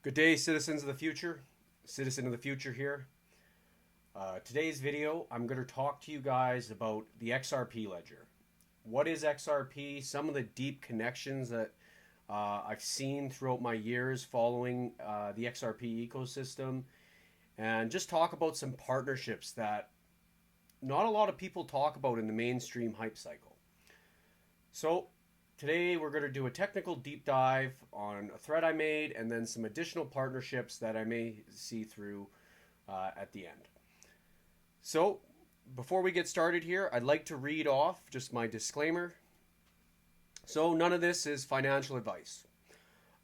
Good day, citizens of the future. Citizen of the future here. Today's video, I'm going to talk to you guys about the XRP ledger. What is XRP? Some of the deep connections that I've seen throughout my years following the XRP ecosystem, and just talk about some partnerships that not a lot of people talk about in the mainstream hype cycle. So, today we're going to do a technical deep dive on a thread I made and then some additional partnerships that I may see through at the end. So, before we get started here, I'd like to read off just my disclaimer. So, none of this is financial advice.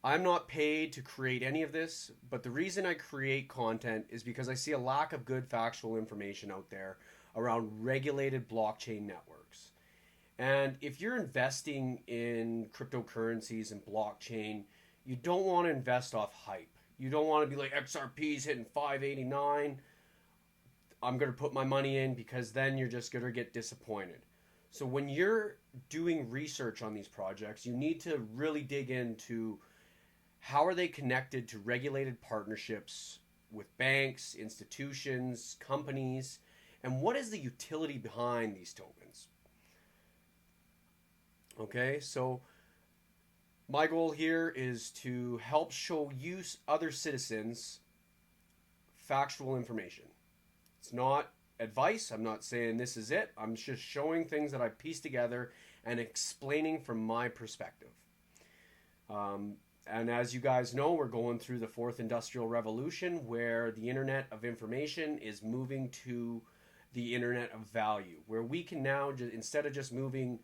I'm not paid to create any of this, but the reason I create content is because I see a lack of good factual information out there around regulated blockchain networks. And if you're investing in cryptocurrencies and blockchain, you don't want to invest off hype. You don't want to be like XRP's hitting 589. I'm going to put my money in, because then you're just going to get disappointed. So when you're doing research on these projects, you need to really dig into how are they connected to regulated partnerships with banks, institutions, companies, and what is the utility behind these tokens. Okay, so my goal here is to help show you other citizens factual information. It's not advice. I'm not saying this is it. I'm just showing things that I pieced together and explaining from my perspective. And as you guys know, we're going through the fourth industrial revolution, where the internet of information is moving to the internet of value, where we can now, instead of just moving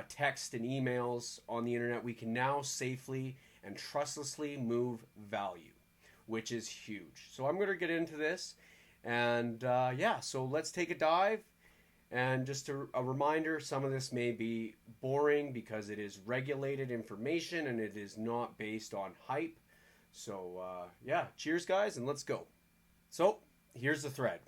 text and emails on the internet, we can now safely and trustlessly move value, which is huge. So I'm going to get into this, and so let's take a dive. And just a reminder, some of this may be boring because it is regulated information and it is not based on hype. So cheers guys, and let's go. So here's the thread,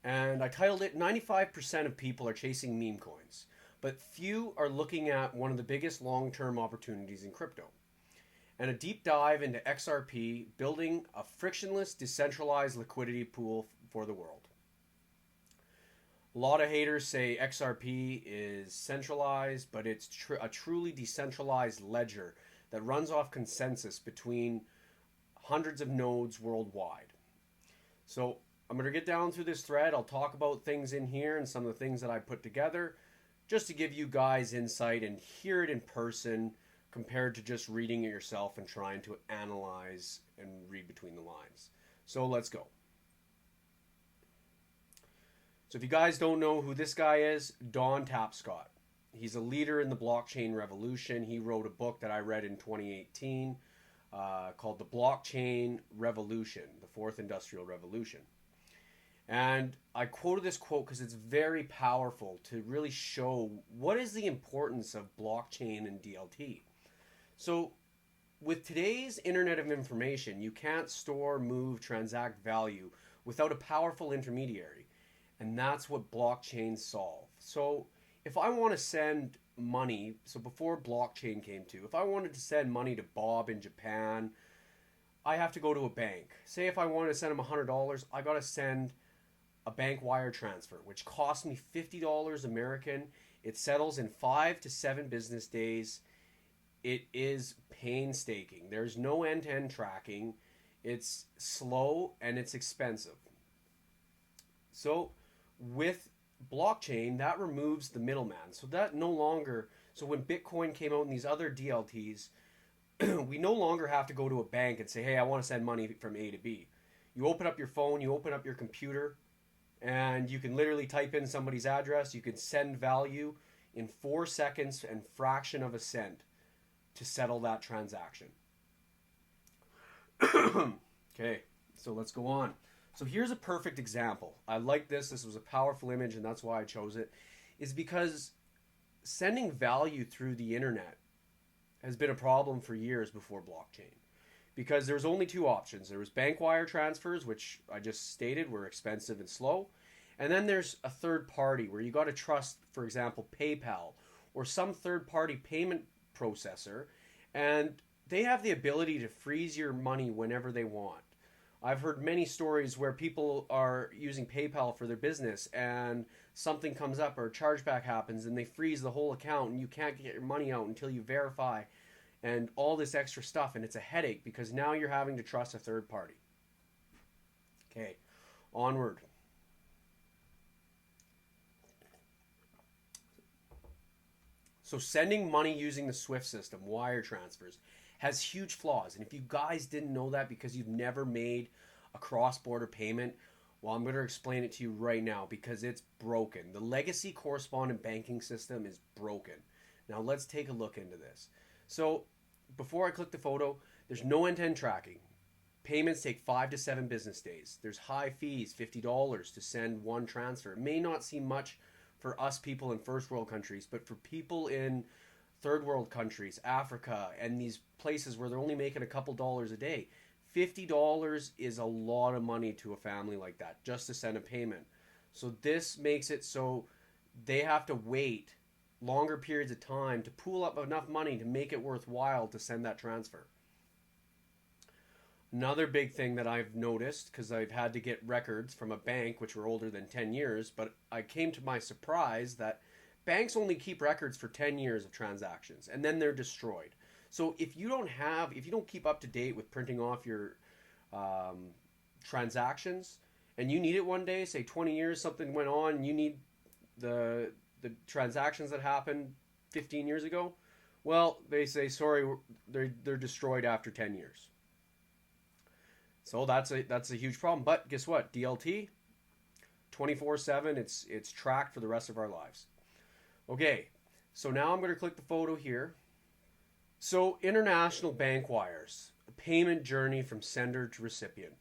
and I titled it 95% of people are chasing meme coins, but few are looking at one of the biggest long-term opportunities in crypto. And a deep dive into XRP, building a frictionless, decentralized liquidity pool for the world. A lot of haters say XRP is centralized, but it's a truly decentralized ledger that runs off consensus between hundreds of nodes worldwide. So I'm going to get down through this thread. I'll talk about things in here and some of the things that I put together, just to give you guys insight and hear it in person, compared to just reading it yourself and trying to analyze and read between the lines. So let's go. So if you guys don't know who this guy is, Don Tapscott. He's a leader in the blockchain revolution. He wrote a book that I read in 2018 called The Blockchain Revolution, the Fourth Industrial Revolution. And I quoted this quote because it's very powerful to really show what is the importance of blockchain and DLT. So with today's internet of information, you can't store, move, transact value without a powerful intermediary. And that's what blockchains solve. So if I want to send money, so before blockchain came to, if I wanted to send money to Bob in Japan, I have to go to a bank. Say if I want to send him $100, I got to send a bank wire transfer, which costs me $50 American. It settles in 5 to 7 business days. It is painstaking. There's no end-to-end tracking. It's slow and it's expensive. So with blockchain, that removes the middleman. So that no longer, so when Bitcoin came out and these other DLTs, we no longer have to go to a bank and say, hey, I want to send money from A to B. You open up your phone, you open up your computer, and you can literally type in somebody's address. You can send value in 4 seconds and fraction of a cent to settle that transaction. Okay, so let's go on. So here's a perfect example. I like this. This was a powerful image, and that's why I chose it. Is because sending value through the internet has been a problem for years before blockchain. Because there was only 2 options. There was bank wire transfers, which I just stated were expensive and slow. And then there's a third party where you got to trust, for example, PayPal or some third party payment processor. And they have the ability to freeze your money whenever they want. I've heard many stories where people are using PayPal for their business and something comes up or a chargeback happens and they freeze the whole account and you can't get your money out until you verify and all this extra stuff, and it's a headache because now you're having to trust a third party. Okay, onward. So sending money using the SWIFT system, wire transfers, has huge flaws. And if you guys didn't know that because you've never made a cross-border payment, well, I'm going to explain it to you right now because it's broken. The legacy correspondent banking system is broken. Now let's take a look into this. So before I click the photo, there's no end-to-end tracking. Payments take 5 to 7 business days. There's high fees, $50 to send one transfer. It may not seem much for us people in first world countries, but for people in third world countries, Africa, and these places where they're only making a couple dollars a day, $50 is a lot of money to a family like that just to send a payment. So this makes it so they have to wait longer periods of time to pool up enough money to make it worthwhile to send that transfer. Another big thing that I've noticed, because I've had to get records from a bank which were older than 10 years, but I came to my surprise that banks only keep records for 10 years of transactions and then they're destroyed. So if you don't keep up to date with printing off your transactions and you need it one day, say 20 years, something went on, and you need the transactions that happened 15 years ago, well, they say, sorry, they're destroyed after 10 years. So that's a huge problem. But guess what? DLT, 24/7. It's tracked for the rest of our lives. Okay, so now I'm going to click the photo here. So international bank wires, a payment journey from sender to recipient.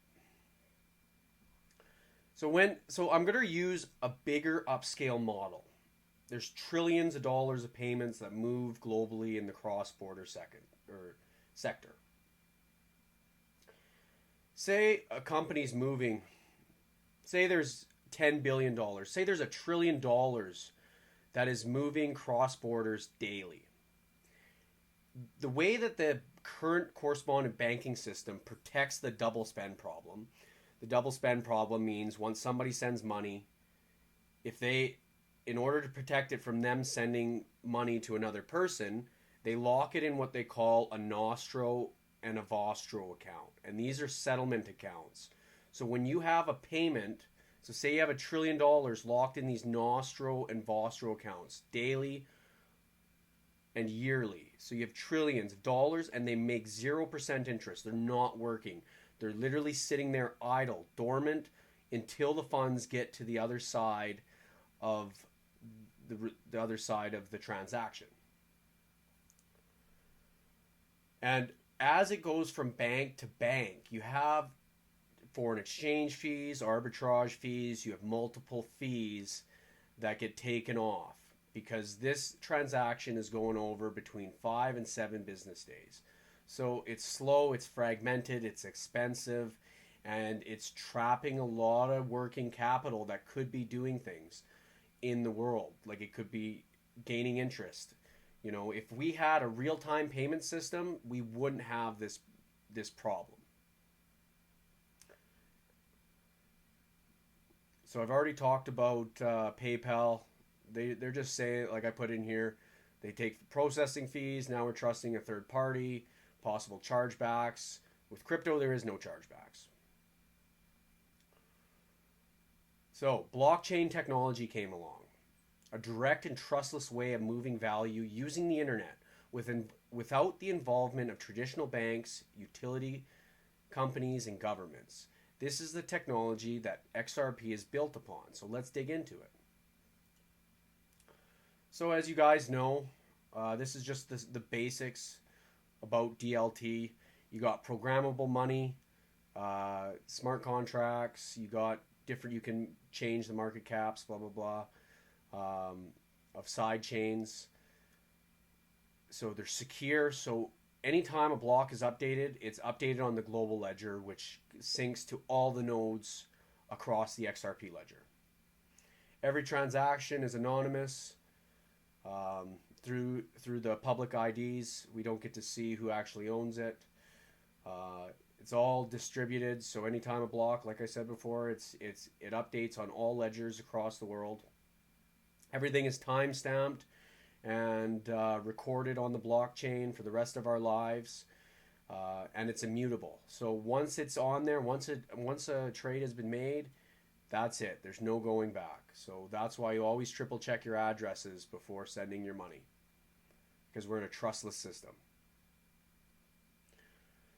So I'm going to use a bigger upscale model. There's trillions of dollars of payments that move globally in the cross-border sector. Say a company's moving, say there's $10 billion, say there's $1 trillion that is moving cross borders daily. The way that the current correspondent banking system protects the double spend problem, the double spend problem means once somebody sends money, in order to protect it from them sending money to another person, they lock it in what they call a Nostro and a Vostro account. And these are settlement accounts. So when you have a payment, so say you have $1 trillion locked in these Nostro and Vostro accounts daily and yearly. So you have trillions of dollars and they make 0% interest. They're not working. They're literally sitting there idle, dormant, until the funds get to the other side of the other side of the transaction. And as it goes from bank to bank, you have foreign exchange fees, arbitrage fees, you have multiple fees that get taken off because this transaction is going over between 5 and 7 business days. So it's slow, it's fragmented, it's expensive, and it's trapping a lot of working capital that could be doing things in the world. Like it could be gaining interest. You know, if we had a real-time payment system, we wouldn't have this problem. So I've already talked about PayPal. They're just saying, like I put in here, they take processing fees. Now we're trusting a third party, possible chargebacks. With crypto, there is no chargebacks. So blockchain technology came along. A direct and trustless way of moving value using the internet without the involvement of traditional banks, utility companies, and governments. This is the technology that XRP is built upon. So let's dig into it. So as you guys know, this is just the basics about DLT. You got programmable money, smart contracts, you got different, you can change the market caps, blah, blah, blah. Of side chains. So they're secure. So anytime a block is updated, it's updated on the global ledger, which syncs to all the nodes across the XRP ledger. Every transaction is anonymous. through the public IDs. We don't get to see who actually owns it. It's all distributed, so anytime a block, like I said before, it updates on all ledgers across the world. Everything is time stamped and recorded on the blockchain for the rest of our lives, and it's immutable. So once it's on there, once a trade has been made, that's it. There's no going back. So that's why you always triple check your addresses before sending your money, because we're in a trustless system.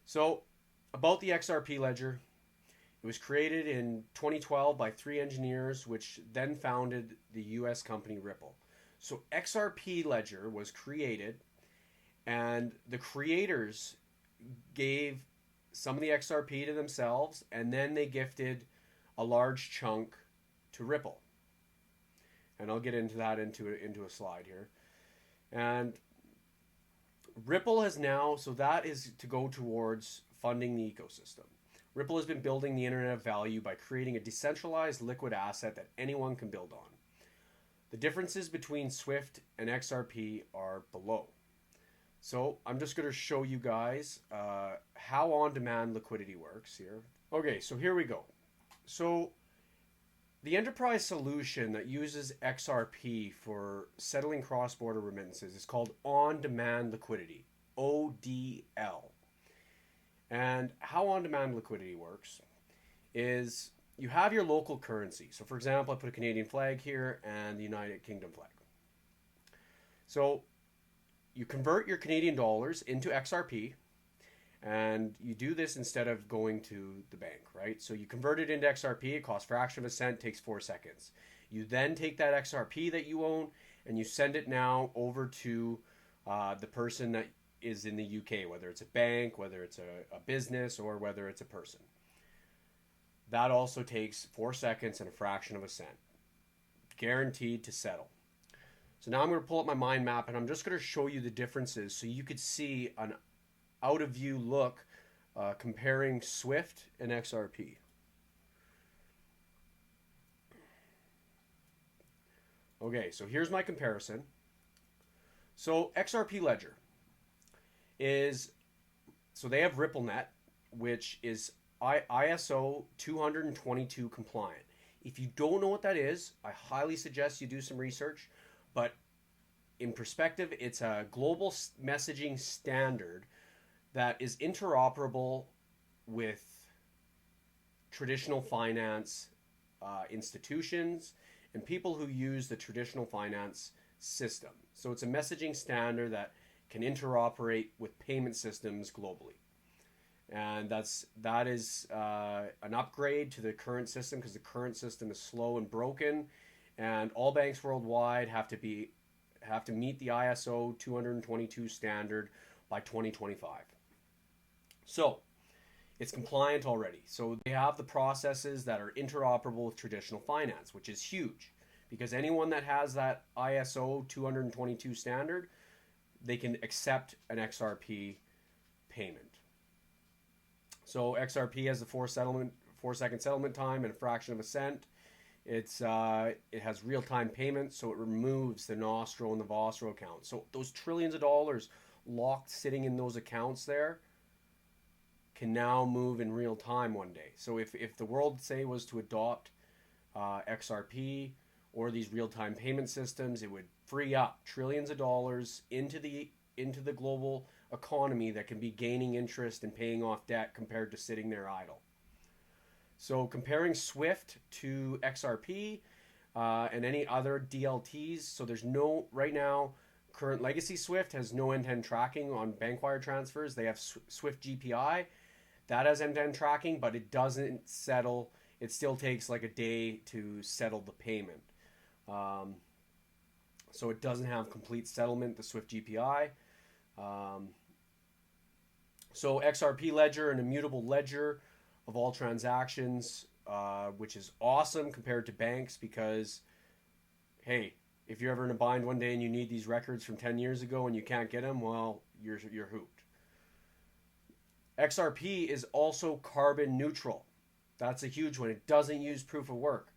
So about the XRP ledger, it was created in 2012 by 3 engineers, which then founded the US company Ripple. So XRP ledger was created, and the creators gave some of the XRP to themselves, and then they gifted a large chunk to Ripple. And I'll get into that into a slide here. And Ripple has now, so that is to go towards funding the ecosystem. Ripple has been building the internet of value by creating a decentralized liquid asset that anyone can build on. The differences between Swift and XRP are below. So I'm just going to show you guys how on-demand liquidity works here. Okay, so here we go. So the enterprise solution that uses XRP for settling cross-border remittances is called on-demand liquidity, ODL. And how on-demand liquidity works is you have your local currency. So for example, I put a Canadian flag here and the United Kingdom flag. So you convert your Canadian dollars into XRP, and you do this instead of going to the bank, right? So you convert it into XRP, it costs a fraction of a cent, takes 4 seconds. You then take that XRP that you own and you send it now over to the person that is in the UK, whether it's a bank, whether it's a business, or whether it's a person. That also takes 4 seconds and a fraction of a cent. Guaranteed to settle. So now I'm going to pull up my mind map, and I'm just going to show you the differences so you could see an out of view look comparing Swift and XRP. Okay, so here's my comparison. So XRP Ledger is, so they have RippleNet, which is ISO 222 compliant. If you don't know what that is, I highly suggest you do some research, but in perspective, it's a global messaging standard that is interoperable with traditional finance institutions and people who use the traditional finance system. So it's a messaging standard that can interoperate with payment systems globally. And that is an upgrade to the current system, because the current system is slow and broken, and all banks worldwide have to meet the ISO 222 standard by 2025. So it's compliant already. So they have the processes that are interoperable with traditional finance, which is huge, because anyone that has that ISO 222 standard, they can accept an XRP payment. So XRP has a 4-second settlement time and a fraction of a cent. It has real-time payments, so it removes the Nostro and the Vostro accounts. So those trillions of dollars locked sitting in those accounts there can now move in real time one day. So if the world, say, was to adopt XRP or these real-time payment systems, it would free up trillions of dollars into the global economy that can be gaining interest and paying off debt compared to sitting there idle. So comparing Swift to XRP and any other DLTs, so there's no, right now, current legacy Swift has no end-to-end tracking on bank wire transfers. They have Swift GPI. That has end-to-end tracking, but it doesn't settle. It still takes like a day to settle the payment. So it doesn't have complete settlement, the Swift GPI. So XRP Ledger, an immutable ledger of all transactions, which is awesome compared to banks, because, hey, if you're ever in a bind one day and you need these records from 10 years ago and you can't get them, well, you're hooped. XRP is also carbon neutral. That's a huge one. It doesn't use proof of work.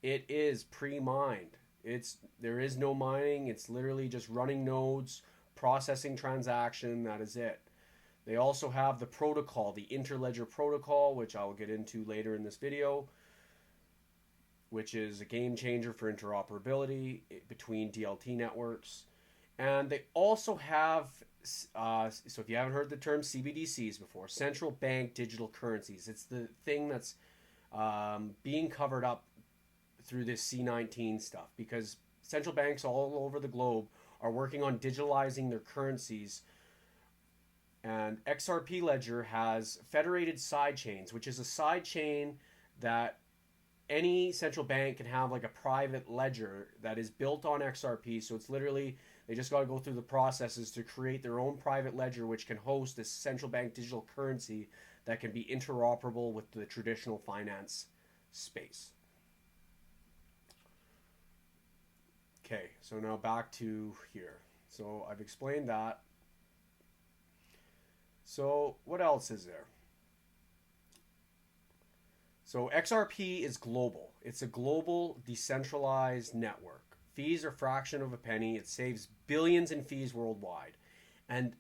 It is pre-mined. There is no mining. It's literally just running nodes, processing transaction. That is it. They also have the protocol, the Interledger protocol, which I will get into later in this video, which is a game changer for interoperability between DLT networks. And they also have, so if you haven't heard the term CBDCs before, central bank digital currencies. It's the thing that's being covered up through this C19 stuff, because central banks all over the globe are working on digitalizing their currencies. And XRP Ledger has federated sidechains, which is a sidechain that any central bank can have like a private ledger that is built on XRP. So it's literally, they just got to go through the processes to create their own private ledger, which can host this central bank digital currency that can be interoperable with the traditional finance space. Okay, so now back to here. So I've explained that. So what else is there? So XRP is global. It's a global decentralized network. Fees are a fraction of a penny. It saves billions in fees worldwide. And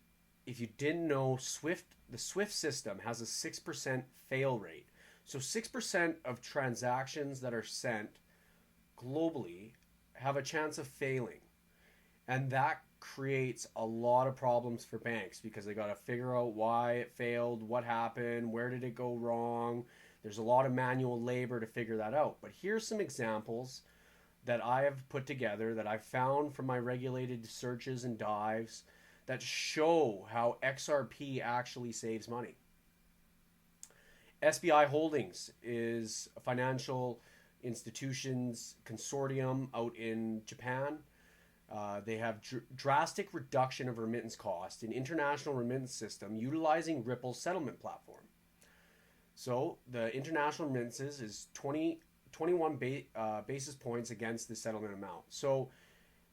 if you didn't know, the SWIFT system has a 6% fail rate. So 6% of transactions that are sent globally have a chance of failing. And that creates a lot of problems for banks, because they got to figure out why it failed, what happened, where did it go wrong. There's a lot of manual labor to figure that out. But here's some examples that I have put together that I've found from my regulated searches and dives that show how XRP actually saves money. SBI Holdings is a financial institutions consortium out in Japan. They have drastic reduction of remittance cost in international remittance system utilizing Ripple's settlement platform. So the international remittances is 21 basis points against the settlement amount. So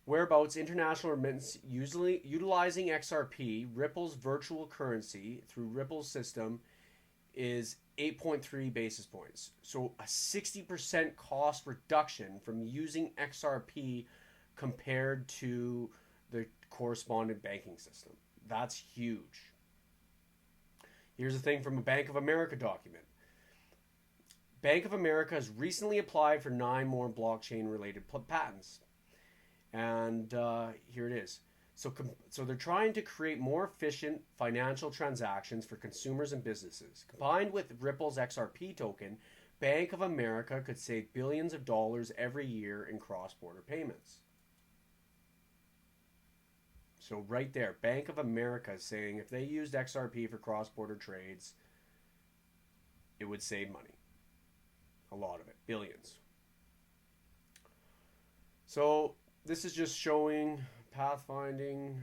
whereabouts international remittance usually utilizing XRP, Ripple's virtual currency through Ripple's system, is 8.3 basis points. So a 60% cost reduction from using XRP compared to the correspondent banking system. That's huge. Here's a thing from a Bank of America document. Bank of America has recently applied for 9 more blockchain-related patents. And here it is. So they're trying to create more efficient financial transactions for consumers and businesses. Combined with Ripple's XRP token, Bank of America could save billions of dollars every year in cross-border payments. So right there, Bank of America is saying if they used XRP for cross-border trades, it would save money. A lot of it, billions. So this is just showing pathfinding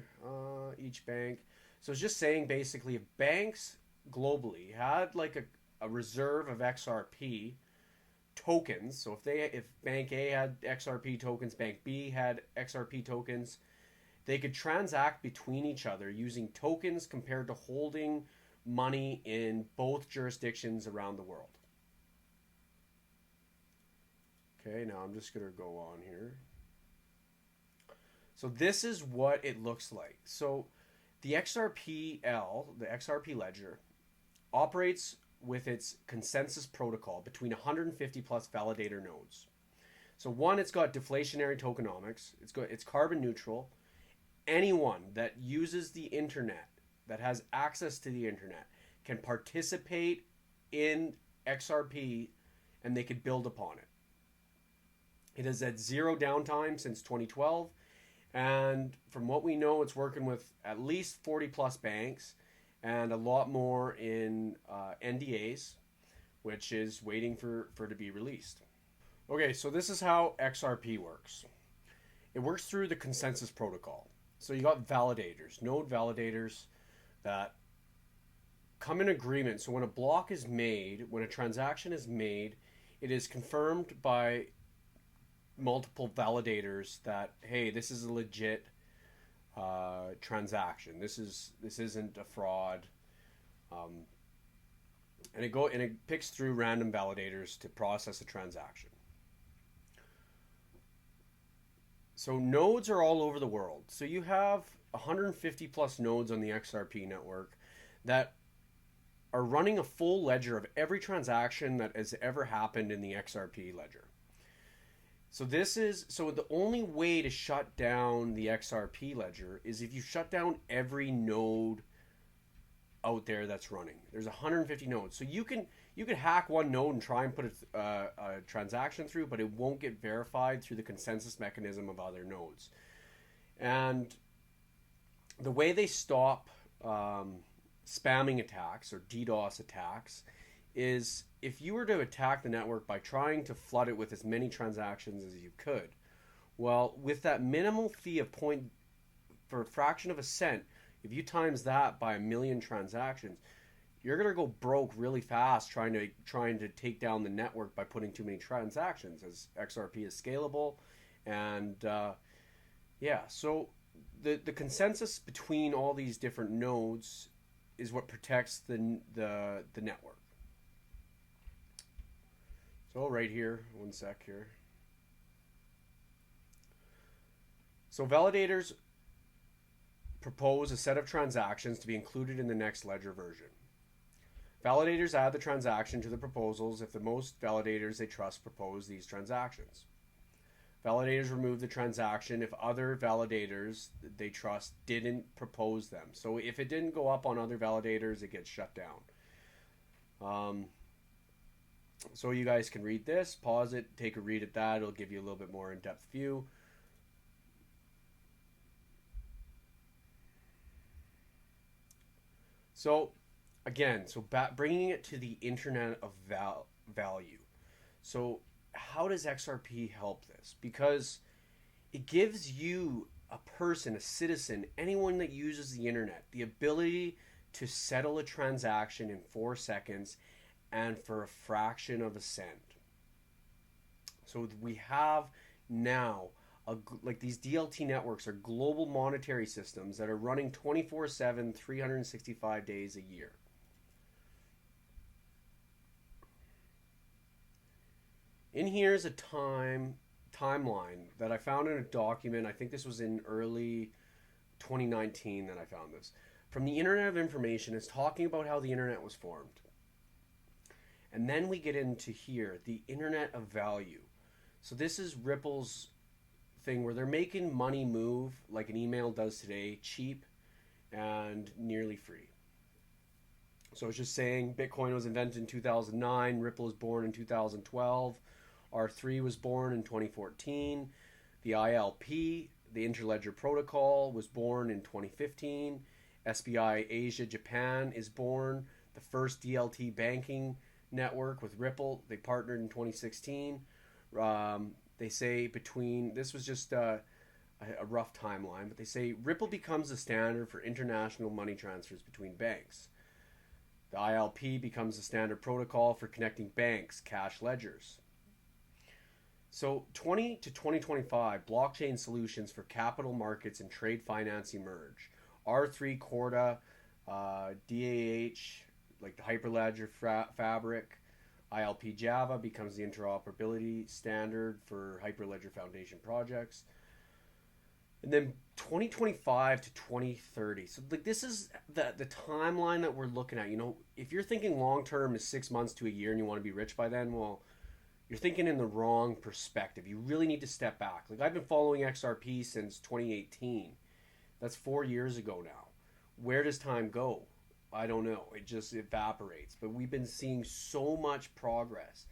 each bank. So it's just saying basically if banks globally had like a reserve of XRP tokens, so if Bank A had XRP tokens, Bank B had XRP tokens, they could transact between each other using tokens compared to holding money in both jurisdictions around the world. Okay, now I'm just going to go on here. So this is what it looks like. So the XRPL, the XRP ledger, operates with its consensus protocol between 150 plus validator nodes. So one, it's got deflationary tokenomics. It's carbon neutral. Anyone that uses the internet, that has access to the internet, can participate in XRP and they could build upon it. It has had zero downtime since 2012. And from what we know, it's working with at least 40 plus banks and a lot more in NDAs, which is waiting for to be released. Okay, so this is how XRP works. It works through the consensus protocol. So you got validators, node validators that come in agreement. So when a block is made, when a transaction is made, it is confirmed by multiple validators that, hey, this is a legit transaction. This isn't a fraud, and it picks through random validators to process a transaction. So nodes are all over the world. So you have 150 plus nodes on the XRP network that are running a full ledger of every transaction that has ever happened in the XRP ledger. So the only way to shut down the XRP ledger is if you shut down every node out there that's running. There's 150 nodes. So you can hack one node and try and put a transaction through, but it won't get verified through the consensus mechanism of other nodes. And the way they stop spamming attacks or DDoS attacks is if you were to attack the network by trying to flood it with as many transactions as you could, well, with that minimal fee of for a fraction of a cent, if you times that by 1 million transactions, you're gonna go broke really fast trying to take down the network by putting too many transactions, as XRP is scalable, and so the consensus between all these different nodes is what protects the network. So right here, one sec here. So validators propose a set of transactions to be included in the next ledger version. Validators add the transaction to the proposals if the most validators they trust propose these transactions. Validators remove the transaction if other validators they trust didn't propose them. So if it didn't go up on other validators, it gets shut down. So you guys can read this, pause it, take a read at that. It'll give you a little bit more in-depth view. So again, bringing it to the internet of value. So how does XRP help this? Because it gives you, a person, a citizen, anyone that uses the internet, the ability to settle a transaction in 4 seconds and for a fraction of a cent. So we have now, like these DLT networks are global monetary systems that are running 24/7, 365 days a year. In here is a timeline that I found in a document. I think this was in early 2019 that I found this. From the Internet of Information, it's talking about how the internet was formed. And then we get into here, the Internet of Value. So this is Ripple's thing where they're making money move like an email does today, cheap and nearly free. So it's just saying Bitcoin was invented in 2009, Ripple was born in 2012, R3 was born in 2014, the ILP, the Interledger Protocol, was born in 2015, SBI Asia Japan is born, the first DLT banking network with Ripple, they partnered in 2016. They say this was just a rough timeline, but they say Ripple becomes the standard for international money transfers between banks. The ILP becomes the standard protocol for connecting banks, cash ledgers. So 20 to 2025, blockchain solutions for capital markets and trade finance emerge. R3 Corda, DAH, like the Hyperledger Fabric, ILP Java becomes the interoperability standard for Hyperledger Foundation projects. And then 2025 to 2030. So like this is the timeline that we're looking at. You know, if you're thinking long term is 6 months to a year and you want to be rich by then, well, you're thinking in the wrong perspective. You really need to step back. Like I've been following XRP since 2018. That's 4 years ago now. Where does time go? I don't know. It just evaporates. But we've been seeing so much progress.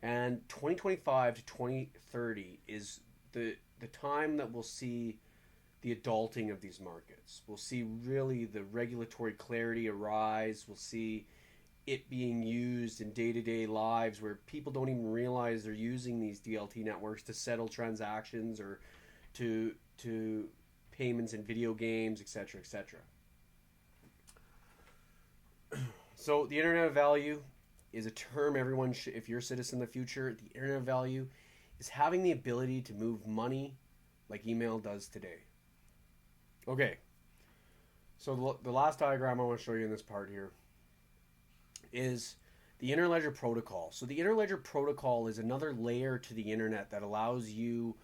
And 2025 to 2030 is the time that we'll see the adulting of these markets. We'll see really the regulatory clarity arise. We'll see it being used in day-to-day lives where people don't even realize they're using these DLT networks to settle transactions or to payments in video games, etc., etc. So the Internet of Value is a term everyone should, if you're a citizen in the future, the Internet of Value is having the ability to move money like email does today. Okay, so the last diagram I want to show you in this part here is the Interledger Protocol. So the Interledger Protocol is another layer to the internet that allows you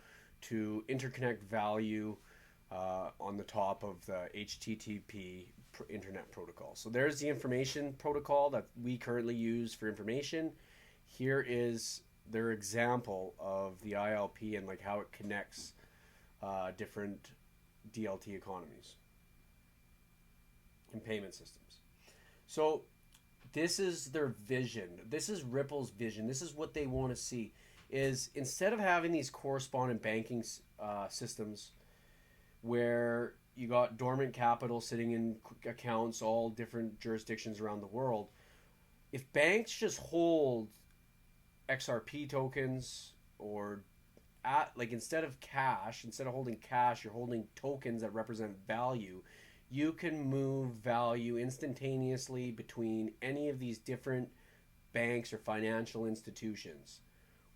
to interconnect value on the top of the HTTP internet protocol. So there's the information protocol that we currently use for information. Here is their example of the ILP and like how it connects different DLT economies and payment systems. So this is their vision. This is Ripple's vision. This is what they want to see, is instead of having these correspondent banking systems where you got dormant capital sitting in accounts all different jurisdictions around the world, if banks just hold XRP tokens, or instead of holding cash, you're holding tokens that represent value, you can move value instantaneously between any of these different banks or financial institutions,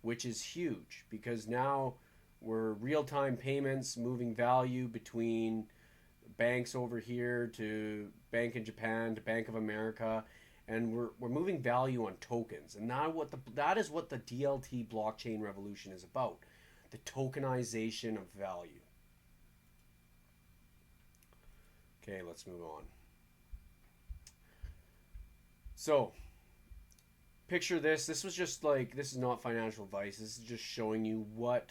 which is huge because now we're real-time payments moving value between banks over here to Bank in Japan to Bank of America, and we're moving value on tokens. And now that is what the DLT blockchain revolution is about, the tokenization of value. Okay, let's move on. So, picture this. This was just like, this is not financial advice. This is just showing you what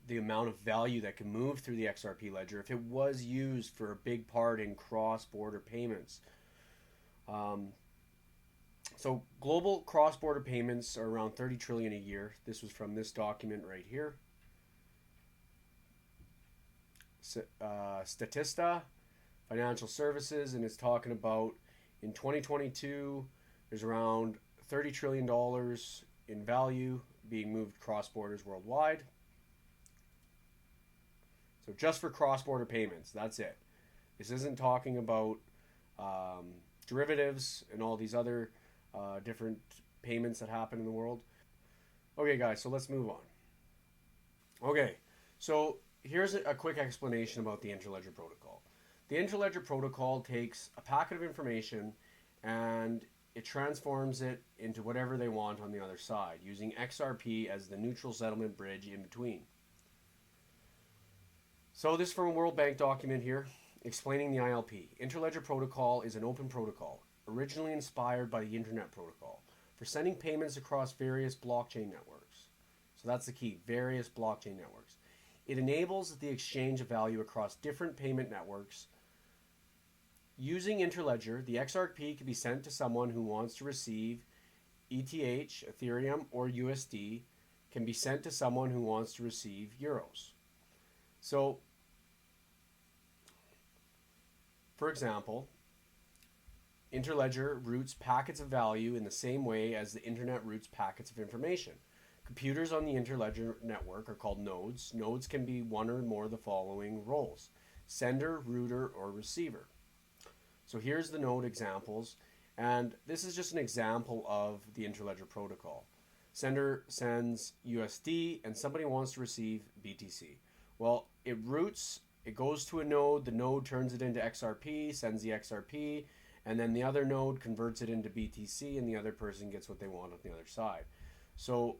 the amount of value that can move through the XRP ledger if it was used for a big part in cross-border payments. So global cross-border payments are around 30 trillion a year. This was from this document right here. Statista Financial Services, and it's talking about in 2022 there's around $30 trillion in value being moved cross borders worldwide. So just for cross-border payments, that's it. This isn't talking about derivatives and all these other different payments that happen in the world. Okay, guys, so let's move on. Okay, so here's a quick explanation about the Interledger Protocol. The Interledger Protocol takes a packet of information and it transforms it into whatever they want on the other side, using XRP as the neutral settlement bridge in between. So this is from a World Bank document here, explaining the ILP. Interledger Protocol is an open protocol, originally inspired by the Internet Protocol, for sending payments across various blockchain networks. So that's the key, various blockchain networks. It enables the exchange of value across different payment networks. Using Interledger, the XRP can be sent to someone who wants to receive ETH, Ethereum, or USD, can be sent to someone who wants to receive euros. So, for example, Interledger routes packets of value in the same way as the internet routes packets of information. Computers on the Interledger network are called nodes. Nodes can be one or more of the following roles: sender, router, or receiver. So here's the node examples, and this is just an example of the Interledger protocol. Sender sends USD and somebody wants to receive BTC. Well, it routes, it goes to a node, the node turns it into XRP, sends the XRP, and then the other node converts it into BTC and the other person gets what they want on the other side. So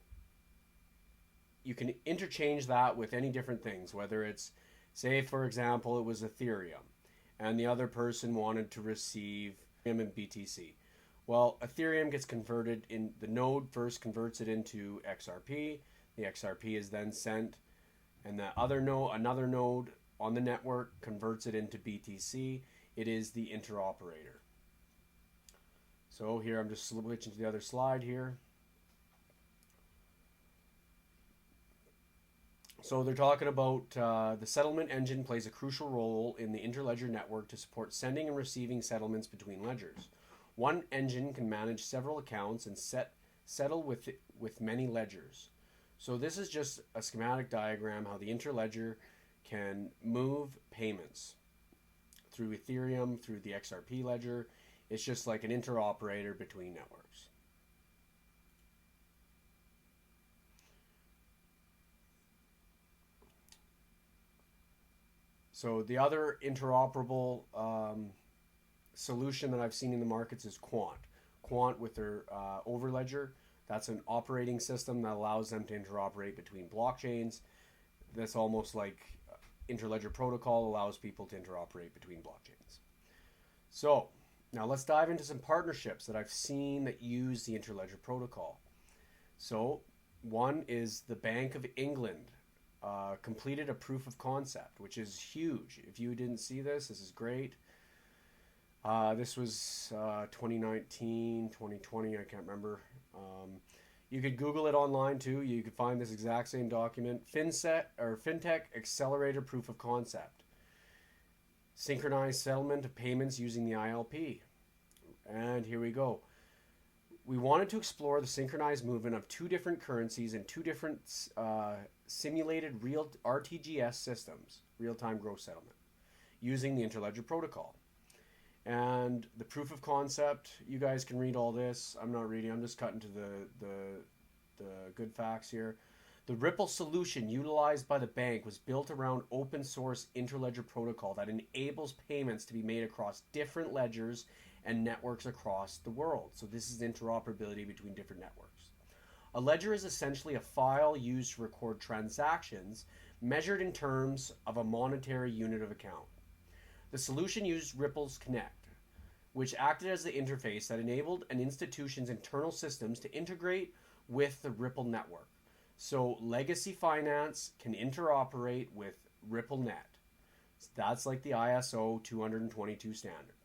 you can interchange that with any different things, whether it's, say for example, it was Ethereum and the other person wanted to receive Ethereum and BTC. Well, Ethereum gets converted in, the node first converts it into XRP, the XRP is then sent, and the other node, another node on the network converts it into BTC. It is the interoperator. So here I'm just switching to the other slide here. So they're talking about the settlement engine plays a crucial role in the Interledger network to support sending and receiving settlements between ledgers. One engine can manage several accounts and settle with many ledgers. So this is just a schematic diagram how the Interledger can move payments through Ethereum, through the XRP ledger. It's just like an interoperator between networks. So the other interoperable solution that I've seen in the markets is Quant. Quant with their Overledger. That's an operating system that allows them to interoperate between blockchains. That's almost like Interledger Protocol allows people to interoperate between blockchains. So now let's dive into some partnerships that I've seen that use the Interledger Protocol. So one is the Bank of England completed a proof of concept, which is huge. If you didn't see this, this is great. This was 2019, 2020, I can't remember. You could Google it online too. You could find this exact same document. FinTech Accelerator Proof of Concept. Synchronized settlement of payments using the ILP. And here we go. We wanted to explore the synchronized movement of two different currencies and two different simulated real RTGS systems, real-time gross settlement, using the Interledger Protocol. And the proof of concept, you guys can read all this. I'm not reading. I'm just cutting to the good facts here. The Ripple solution utilized by the bank was built around open source Interledger Protocol that enables payments to be made across different ledgers and networks across the world. So this is interoperability between different networks. A ledger is essentially a file used to record transactions measured in terms of a monetary unit of account. The solution used Ripple's Connect, which acted as the interface that enabled an institution's internal systems to integrate with the Ripple network. So legacy finance can interoperate with RippleNet. So that's like the ISO 222 standard.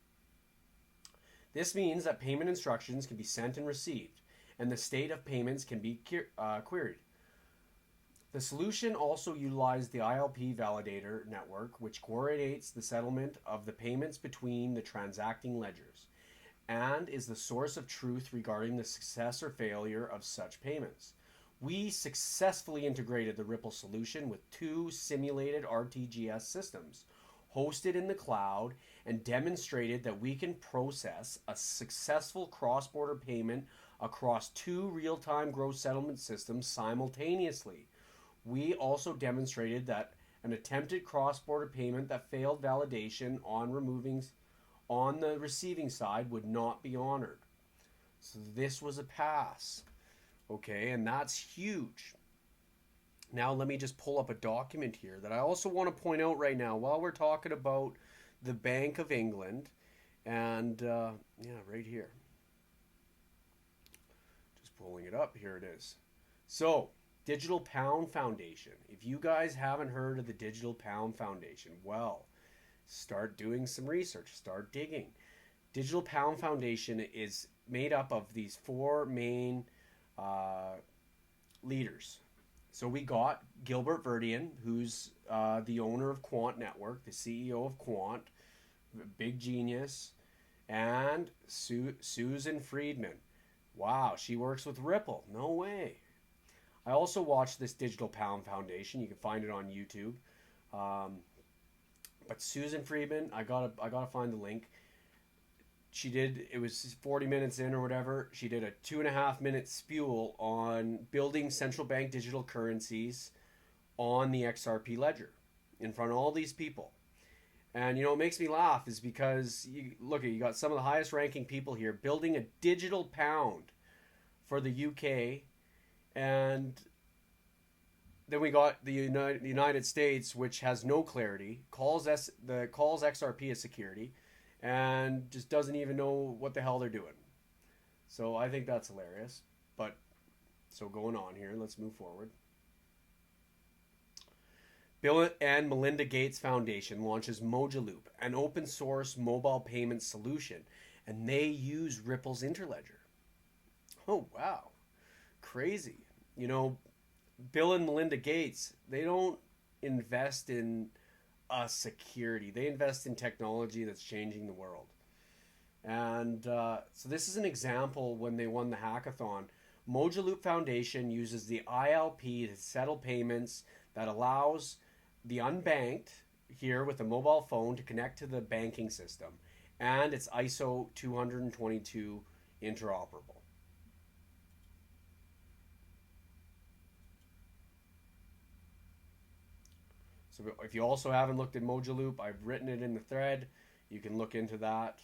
This means that payment instructions can be sent and received, and the state of payments can be queried. The solution also utilized the ILP validator network, which coordinates the settlement of the payments between the transacting ledgers, and is the source of truth regarding the success or failure of such payments. We successfully integrated the Ripple solution with two simulated RTGS systems hosted in the cloud and demonstrated that we can process a successful cross-border payment across two real-time gross settlement systems simultaneously. We also demonstrated that an attempted cross-border payment that failed validation on the receiving side would not be honored. So this was a pass. Okay, and that's huge. Now let me just pull up a document here that I also want to point out right now while we're talking about the Bank of England. And right here. Just pulling it up. Here it is. So, Digital Pound Foundation. If you guys haven't heard of the Digital Pound Foundation, well, start doing some research. Start digging. Digital Pound Foundation is made up of these four main leaders. So we got Gilbert Verdian, who's the owner of Quant Network, the CEO of Quant, big genius, and Susan Friedman. Wow, she works with Ripple. No way. I also watched this Digital Pound Foundation. You can find it on YouTube. But Susan Friedman, I gotta find the link. It was 40 minutes in or whatever, she did a 2.5-minute spiel on building central bank digital currencies on the XRP ledger in front of all these people. And, it makes me laugh is because, you got some of the highest ranking people here building a digital pound for the UK. And then we got the United States, which has no clarity, calls XRP a security, and just doesn't even know what the hell they're doing. So I think that's hilarious. But, so going on here, let's move forward. Bill and Melinda Gates Foundation launches Mojaloop, an open source mobile payment solution, and they use Ripple's Interledger. Oh, wow. Crazy. Bill and Melinda Gates, they don't invest in security. They invest in technology that's changing the world. And so this is an example when they won the hackathon. Mojaloop Foundation uses the ILP to settle payments that allows the unbanked here with a mobile phone to connect to the banking system. And it's ISO 222 interoperable. So if you also haven't looked at Mojaloop, I've written it in the thread. You can look into that.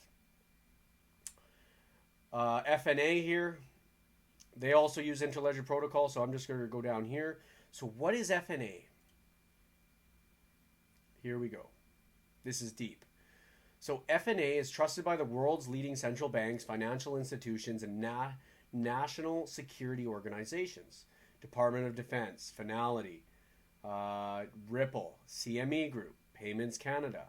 FNA here. They also use Interledger Protocol, so I'm just going to go down here. So what is FNA? Here we go. This is deep. So FNA is trusted by the world's leading central banks, financial institutions, and national security organizations. Department of Defense, Finality, Ripple, CME Group, Payments Canada.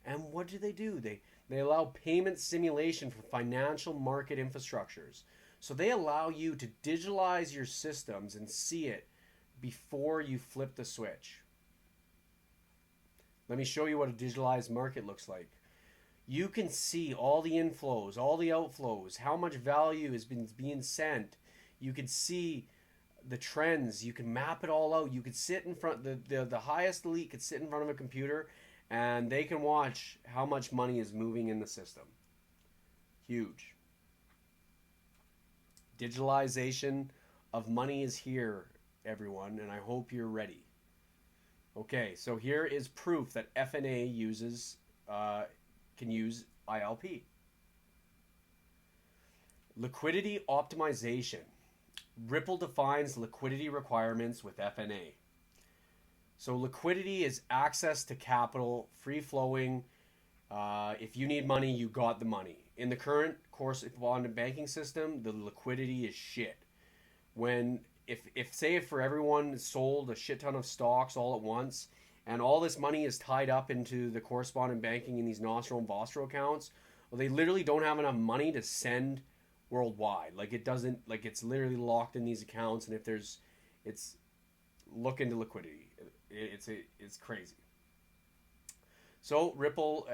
And what do? They allow payment simulation for financial market infrastructures. So they allow you to digitalize your systems and see it before you flip the switch. Let me show you what a digitalized market looks like. You can see all the inflows, all the outflows, how much value is being sent. You can see the trends. You can map it all out. You could sit in front, the highest elite could sit in front of a computer and they can watch how much money is moving in the system. Huge. Digitalization of money is here, everyone, and I hope you're ready. Okay, so here is proof that FNA can use ILP. Liquidity optimization. Ripple defines liquidity requirements with FNA. So liquidity is access to capital, free flowing. If you need money, you got the money. In the current correspondent banking system, the liquidity is shit. If for everyone sold a shit ton of stocks all at once, and all this money is tied up into the correspondent banking in these Nostro and Vostro accounts, well, they literally don't have enough money to send worldwide. It's literally locked in these accounts, and look into liquidity. It's crazy. So Ripple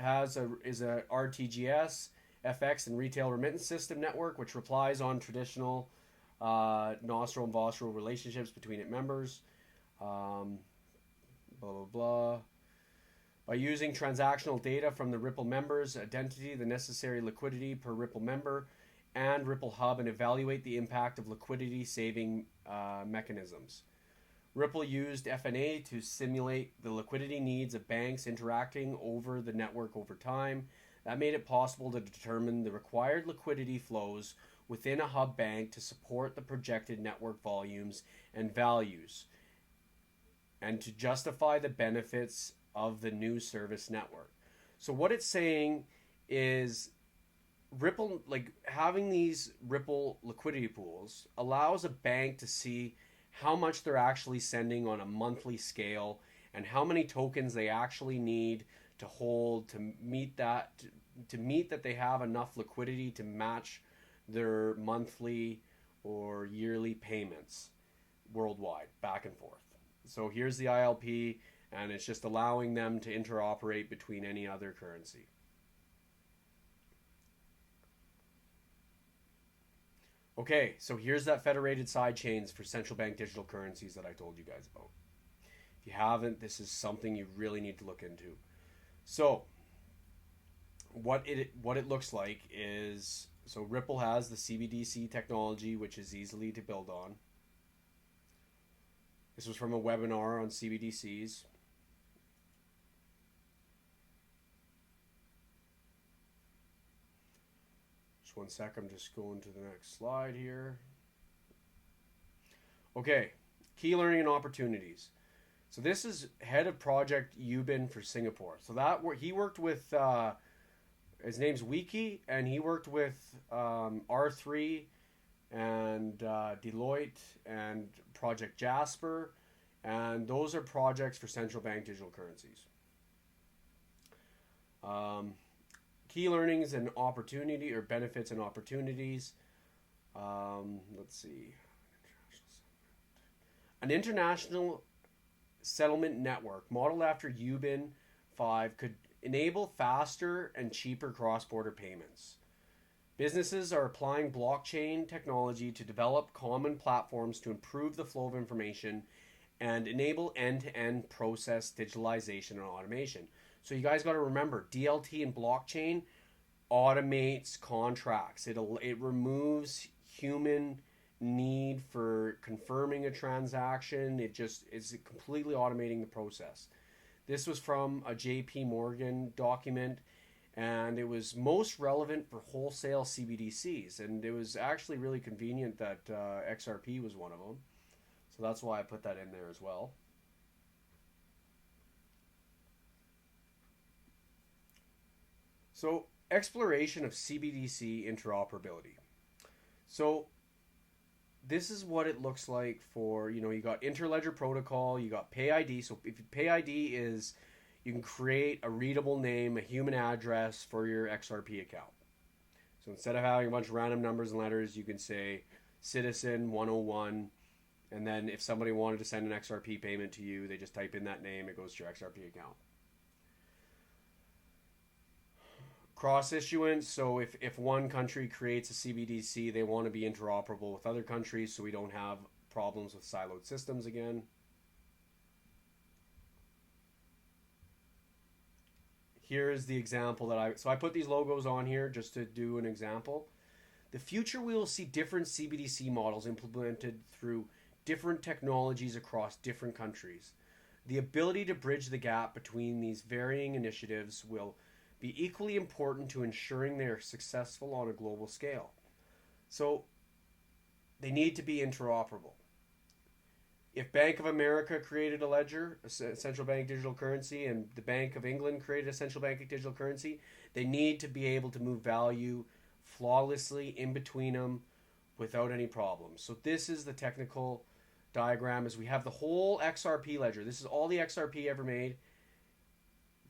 is a RTGS, FX, and retail remittance system network, which relies on traditional Nostro and Vostro relationships between its members. Blah, blah, blah. By using transactional data from the Ripple members' identity, the necessary liquidity per Ripple member, and Ripple Hub, and evaluate the impact of liquidity saving mechanisms. Ripple used FNA to simulate the liquidity needs of banks interacting over the network over time. That made it possible to determine the required liquidity flows within a hub bank to support the projected network volumes and values, and to justify the benefits of the new service network. So what it's saying is Ripple, having these Ripple liquidity pools allows a bank to see how much they're actually sending on a monthly scale and how many tokens they actually need to hold to meet that they have enough liquidity to match their monthly or yearly payments worldwide, back and forth. So here's the ILP, and it's just allowing them to interoperate between any other currency. Okay, so here's that federated side chains for central bank digital currencies that I told you guys about. If you haven't, this is something you really need to look into. So what it looks like is, so Ripple has the CBDC technology, which is easily to build on. This was from a webinar on CBDCs. Just one sec, I'm just going to the next slide here. Okay, key learning and opportunities. So this is head of project Yubin for Singapore. So he worked with, his name's Wiki, and he worked with R3 and Deloitte and Project Jasper, and those are projects for central bank digital currencies. Key learnings and opportunity, or benefits and opportunities. Let's see. An international settlement network modeled after Yubin 5 could enable faster and cheaper cross-border payments. Businesses are applying blockchain technology to develop common platforms to improve the flow of information and enable end-to-end process digitalization and automation. So you guys got to remember, DLT and blockchain automates contracts. It removes human need for confirming a transaction. It's completely automating the process. This was from a JP Morgan document, And it was most relevant for wholesale CBDCs, and it was actually really convenient that XRP was one of them. So that's why I put that in there as well. So, exploration of CBDC interoperability. So, this is what it looks like for, you got Interledger Protocol, you got PayID. So, if PayID is, you can create a readable name, a human address for your XRP account. So, instead of having a bunch of random numbers and letters, you can say Citizen 101. And then if somebody wanted to send an XRP payment to you, they just type in that name, it goes to your XRP account. Cross issuance, so if one country creates a CBDC, they want to be interoperable with other countries so we don't have problems with siloed systems again. Here is the example that I put these logos on here just to do an example. The future, we will see different CBDC models implemented through different technologies across different countries. The ability to bridge the gap between these varying initiatives will be equally important to ensuring they are successful on a global scale. So they need to be interoperable. If Bank of America created a ledger, a central bank digital currency, and the Bank of England created a central bank digital currency, they need to be able to move value flawlessly in between them without any problems. So this is the technical diagram, as we have the whole XRP ledger. This is all the XRP ever made,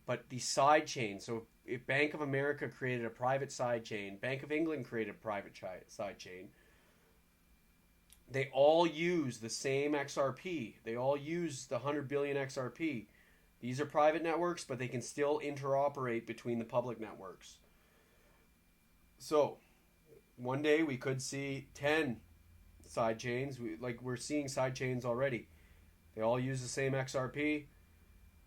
but the side chain. So if Bank of America created a private side chain, Bank of England created a private side chain, they all use the same XRP. They all use the 100 billion XRP. These are private networks, but they can still interoperate between the public networks. So one day we could see 10 side chains. We're seeing side chains already. They all use the same XRP.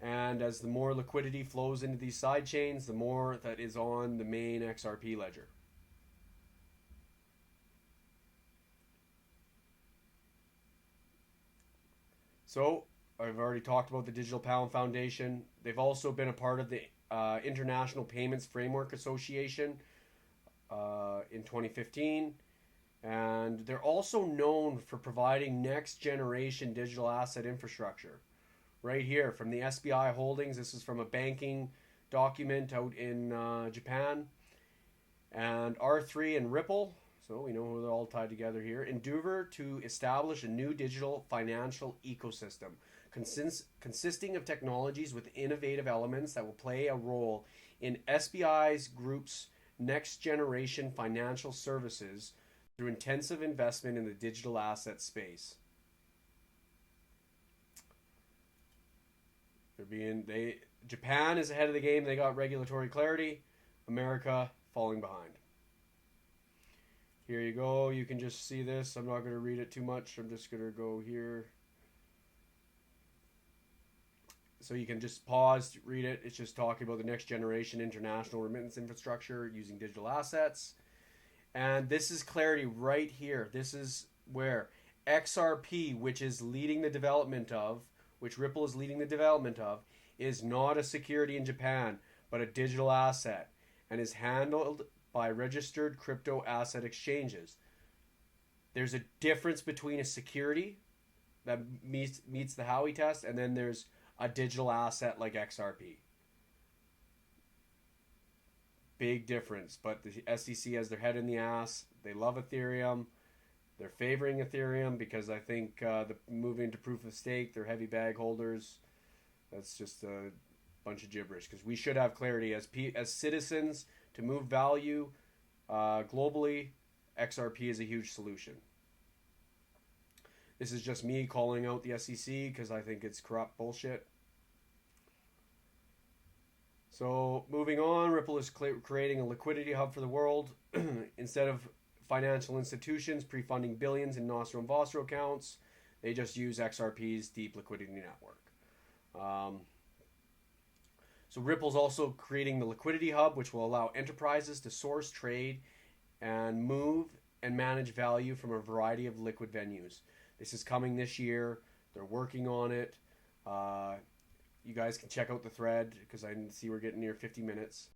And as the more liquidity flows into these side chains, the more that is on the main XRP ledger. So I've already talked about the Digital Pound Foundation. They've also been a part of the International Payments Framework Association in 2015. And they're also known for providing next generation digital asset infrastructure. Right here from the SBI Holdings. This is from a banking document out in Japan. And R3 and Ripple, so we know who they're all tied together here, endeavor to establish a new digital financial ecosystem consisting of technologies with innovative elements that will play a role in SBI's group's next generation financial services through intensive investment in the digital asset space. Japan is ahead of the game. They got regulatory clarity. America falling behind. Here you go. You can just see this. I'm not going to read it too much. I'm just going to go here. So you can just pause, read it. It's just talking about the next generation international remittance infrastructure using digital assets. And this is clarity right here. This is where XRP, which is leading the development of, which Ripple is leading the development of, is not a security in Japan, but a digital asset, and is handled by registered crypto asset exchanges. There's a difference between a security that meets the Howey test, and then there's a digital asset like XRP. Big difference, but the SEC has their head in the ass. They love Ethereum. They're favoring Ethereum because I think the moving to proof of stake, they're heavy bag holders. That's just a bunch of gibberish, because we should have clarity as citizens to move value globally. XRP is a huge solution. This is just me calling out the SEC because I think it's corrupt bullshit. So moving on, Ripple is creating a liquidity hub for the world. Instead of financial institutions pre-funding billions in Nostro and Vostro accounts, they just use XRP's deep liquidity network. So Ripple's also creating the liquidity hub, which will allow enterprises to source, trade, and move and manage value from a variety of liquid venues. This is coming this year. They're working on it. You guys can check out the thread because I see we're getting near 50 minutes.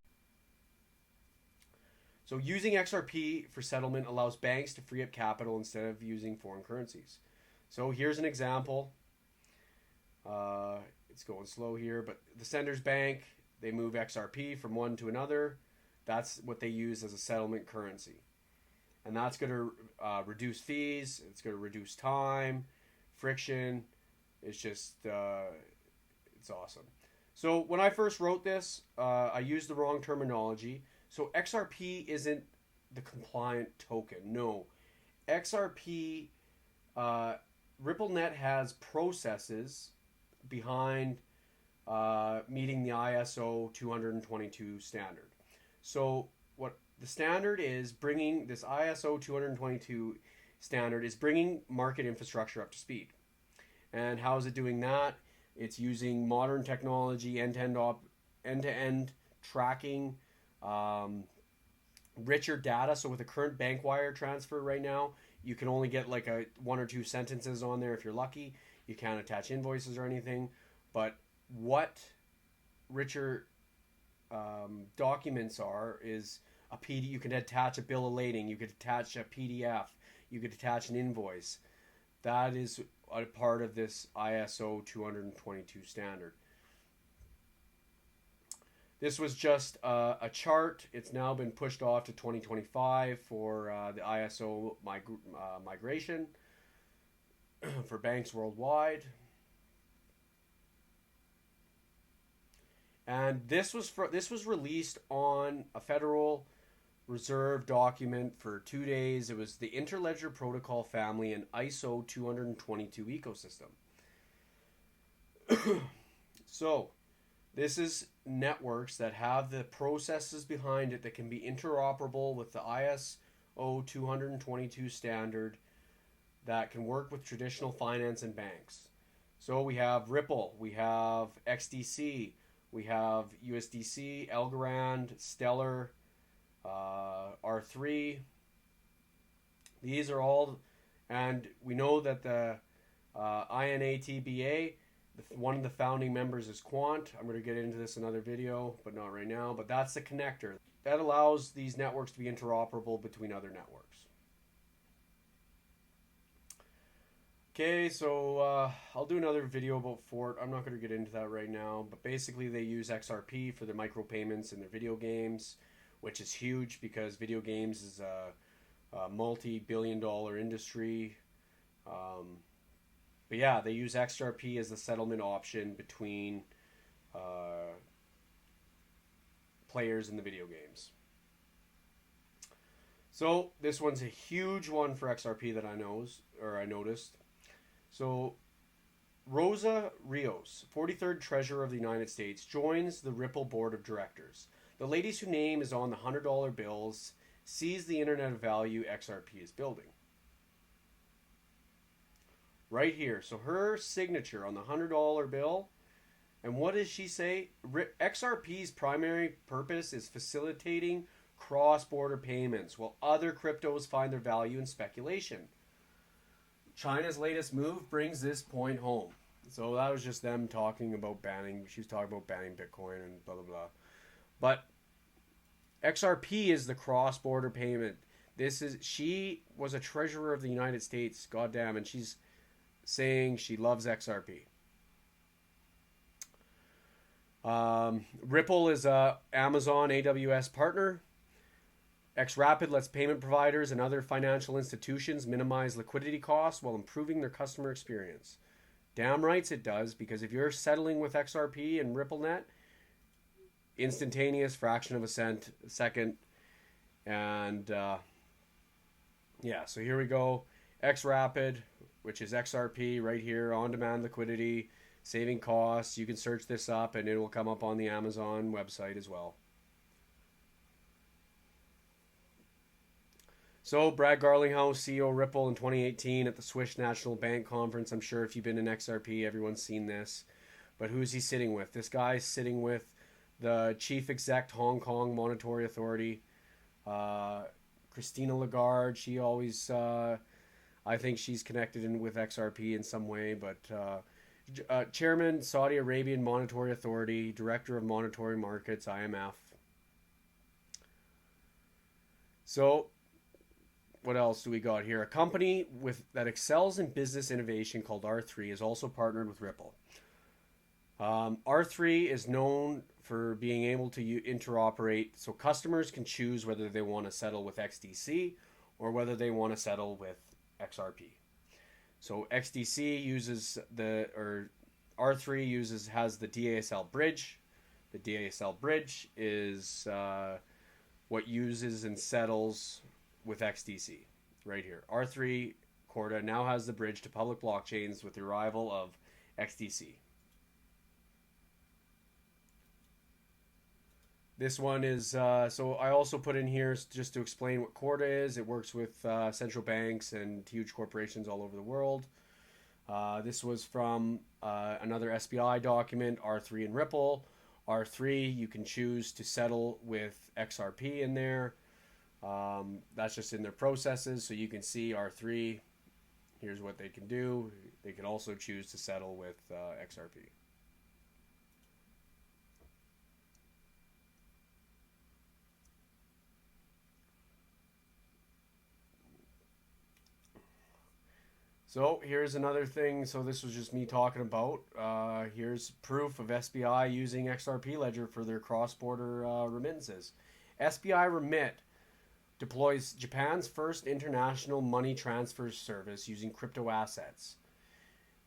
So using XRP for settlement allows banks to free up capital instead of using foreign currencies. So here's an example. It's going slow here, but the sender's bank, they move XRP from one to another. That's what they use as a settlement currency. And that's going to reduce fees. It's going to reduce time, friction. It's just, it's awesome. So when I first wrote this, I used the wrong terminology. So XRP isn't the compliant token. No. XRP, RippleNet has processes behind meeting the ISO 222 standard. So what the standard is bringing, this ISO 222 standard is bringing market infrastructure up to speed. And how is it doing that? It's using modern technology, end-to-end tracking, richer data. So with a current bank wire transfer right now, you can only get like one or two sentences on there if you're lucky. You can't attach invoices or anything. But what richer documents are is a PD. You can attach a bill of lading. You could attach a PDF. You could attach an invoice. That is a part of this ISO 222 standard. This was just a chart. It's now been pushed off to 2025 for the ISO migration for banks worldwide. And this was released on a Federal Reserve document for 2 days. It was the Interledger Protocol family and ISO 222 ecosystem. So this is networks that have the processes behind it that can be interoperable with the ISO 222 standard that can work with traditional finance and banks. So we have Ripple, we have XDC, we have USDC, Algorand, Stellar, R3. These are all, and we know that the INATBA, one of the founding members is Quant. I'm going to get into this in another video, but not right now. But that's the connector that allows these networks to be interoperable between other networks. Okay, so I'll do another video about Fort. I'm not going to get into that right now, but basically they use XRP for their micropayments in their video games, which is huge because video games is a multi-billion-dollar industry. But yeah, they use XRP as the settlement option between players in the video games. So this one's a huge one for XRP that I noticed. So Rosa Rios, 43rd Treasurer of the United States, joins the Ripple Board of Directors. The lady's whose name is on the $100 bills sees the internet of value XRP is building. Right here. So her signature on the $100 bill. And what does she say? XRP's primary purpose is facilitating cross-border payments while other cryptos find their value in speculation. China's latest move brings this point home. So that was just them talking about banning. She was talking about banning Bitcoin and blah, blah, blah. But XRP is the cross-border payment. She was a treasurer of the United States, goddamn, and she's saying she loves XRP. Ripple is a Amazon AWS partner. XRapid lets payment providers and other financial institutions minimize liquidity costs while improving their customer experience. Damn rights it does, because if you're settling with XRP and RippleNet, instantaneous, fraction of a second. And yeah, so here we go. XRapid, which is XRP right here, on-demand liquidity, saving costs. You can search this up and it will come up on the Amazon website as well. So Brad Garlinghouse, CEO Ripple in 2018 at the Swiss National Bank Conference. I'm sure if you've been in XRP, everyone's seen this. But who's he sitting with? This guy's sitting with the chief exec Hong Kong Monetary Authority, Christina Lagarde. She always, I think she's connected in with XRP in some way. But Chairman Saudi Arabian Monetary Authority, Director of Monetary Markets, IMF. So what else do we got here? A company that excels in business innovation called R3 is also partnered with Ripple. R3 is known for being able to interoperate, so customers can choose whether they want to settle with XDC or whether they want to settle with XRP. So XDC uses or R3 has the DASL bridge. The DASL bridge is what uses and settles with XDC right here. R3 Corda now has the bridge to public blockchains with the arrival of XDC. This one is, so I also put in here just to explain what Corda is. It works with central banks and huge corporations all over the world. This was from another SBI document, R3 and Ripple. R3, you can choose to settle with XRP in there. That's just in their processes, so you can see R3, here's what they can do. They can also choose to settle with XRP. So here's another thing. So this was just me talking about. Here's proof of SBI using XRP Ledger for their cross-border remittances. SBI Remit deploys Japan's first international money transfer service using crypto assets.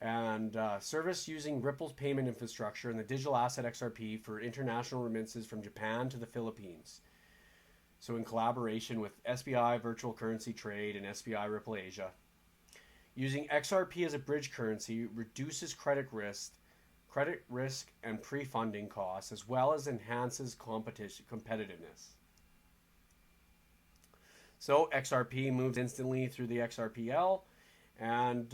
And service using Ripple's payment infrastructure and the digital asset XRP for international remittances from Japan to the Philippines. So in collaboration with SBI Virtual Currency Trade and SBI Ripple Asia. Using XRP as a bridge currency reduces credit risk and pre-funding costs, as well as enhances competitiveness. So XRP moves instantly through the XRPL, and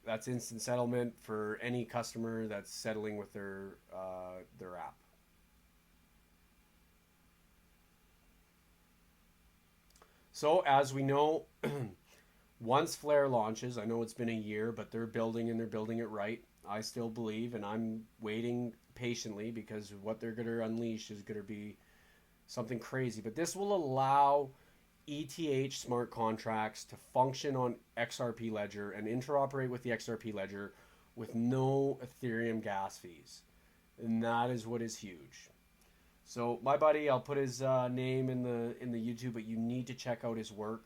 that's instant settlement for any customer that's settling with their app. So as we know, once Flare launches, I know it's been a year, but they're building and they're building it right. I still believe, and I'm waiting patiently because what they're going to unleash is going to be something crazy. But this will allow ETH smart contracts to function on XRP Ledger and interoperate with the XRP Ledger with no Ethereum gas fees. And that is what is huge. So my buddy, I'll put his name in the YouTube, but you need to check out his work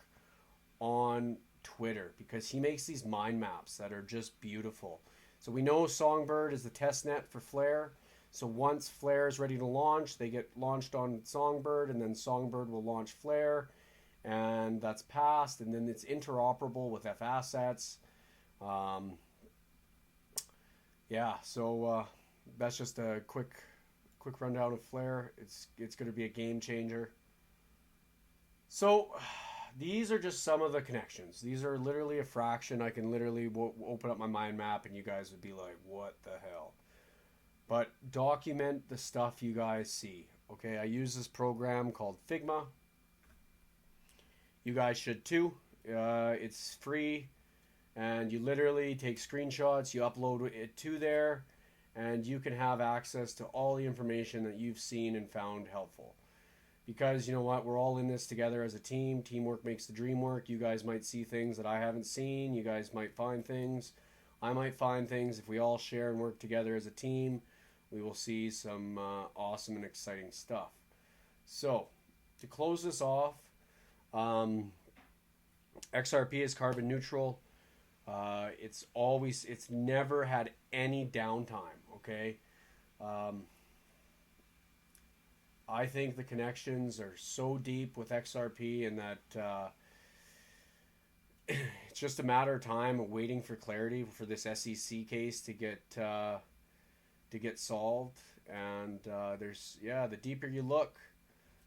on Twitter because he makes these mind maps that are just beautiful. So we know Songbird is the test net for Flare. So once Flare is ready to launch, they get launched on Songbird, and then Songbird will launch Flare, and that's passed, and then it's interoperable with F assets. Yeah, so that's just a quick rundown of Flare. It's going to be a game changer. So these are just some of the connections. These are literally a fraction. I can literally open up my mind map and you guys would be like, what the hell? But document the stuff you guys see. Okay, I use this program called Figma. You guys should too. It's free, and you literally take screenshots, you upload it to there, and you can have access to all the information that you've seen and found helpful. Because you know what, we're all in this together as a team. Teamwork makes the dream work. You guys might see things that I haven't seen. You guys might find things. I might find things. If we all share and work together as a team, we will see some awesome and exciting stuff. So, to close this off, XRP is carbon neutral. It's never had any downtime, okay? I think the connections are so deep with XRP and that it's just a matter of time of waiting for clarity for this SEC case to get solved. And the deeper you look,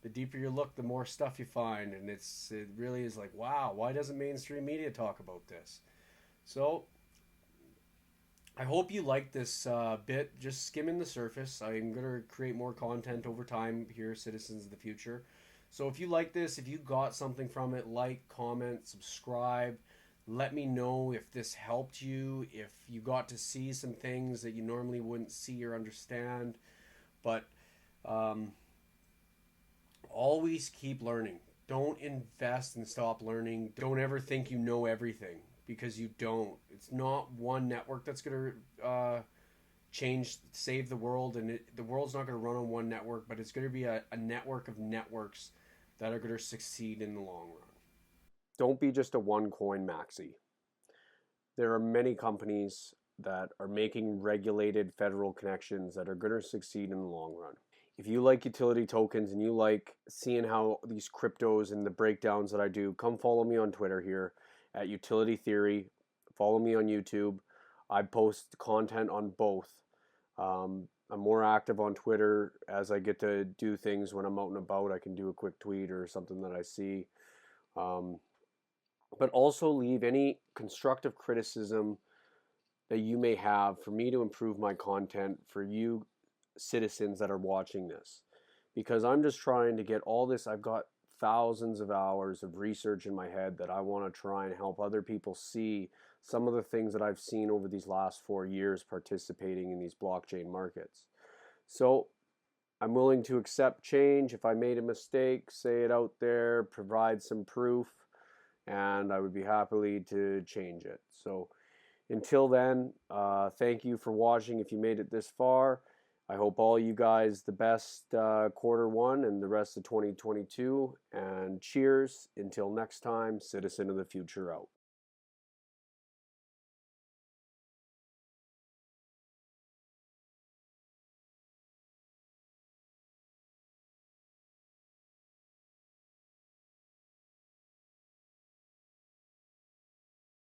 the more stuff you find, and it really is like, wow, why doesn't mainstream media talk about this? So I hope you like this bit, just skimming the surface. I'm going to create more content over time here, Citizens of the Future. So if you like this, if you got something from it, like, comment, subscribe. Let me know if this helped you, if you got to see some things that you normally wouldn't see or understand. But always keep learning. Don't invest and stop learning. Don't ever think you know everything, because you don't. It's not one network that's going to save the world, and the world's not going to run on one network, but it's going to be a network of networks that are going to succeed in the long run. Don't be just a one coin maxi. There are many companies that are making regulated federal connections that are going to succeed in the long run. If you like utility tokens and you like seeing how these cryptos and the breakdowns that I do, come follow me on Twitter here at Utility Theory. Follow me on YouTube. I post content on both. I'm more active on Twitter as I get to do things when I'm out and about. I can do a quick tweet or something that I see. But also leave any constructive criticism that you may have for me to improve my content for you citizens that are watching this, because I'm just trying to get all this. I've got thousands of hours of research in my head that I want to try and help other people see some of the things that I've seen over these last 4 years participating in these blockchain markets. So I'm willing to accept change. If I made a mistake, say it out there, provide some proof, and I would be happily to change it. So until then, thank you for watching. If you made it this far, I hope all you guys the best Q1 and the rest of 2022. And cheers. Until next time, Citizen of the Future out.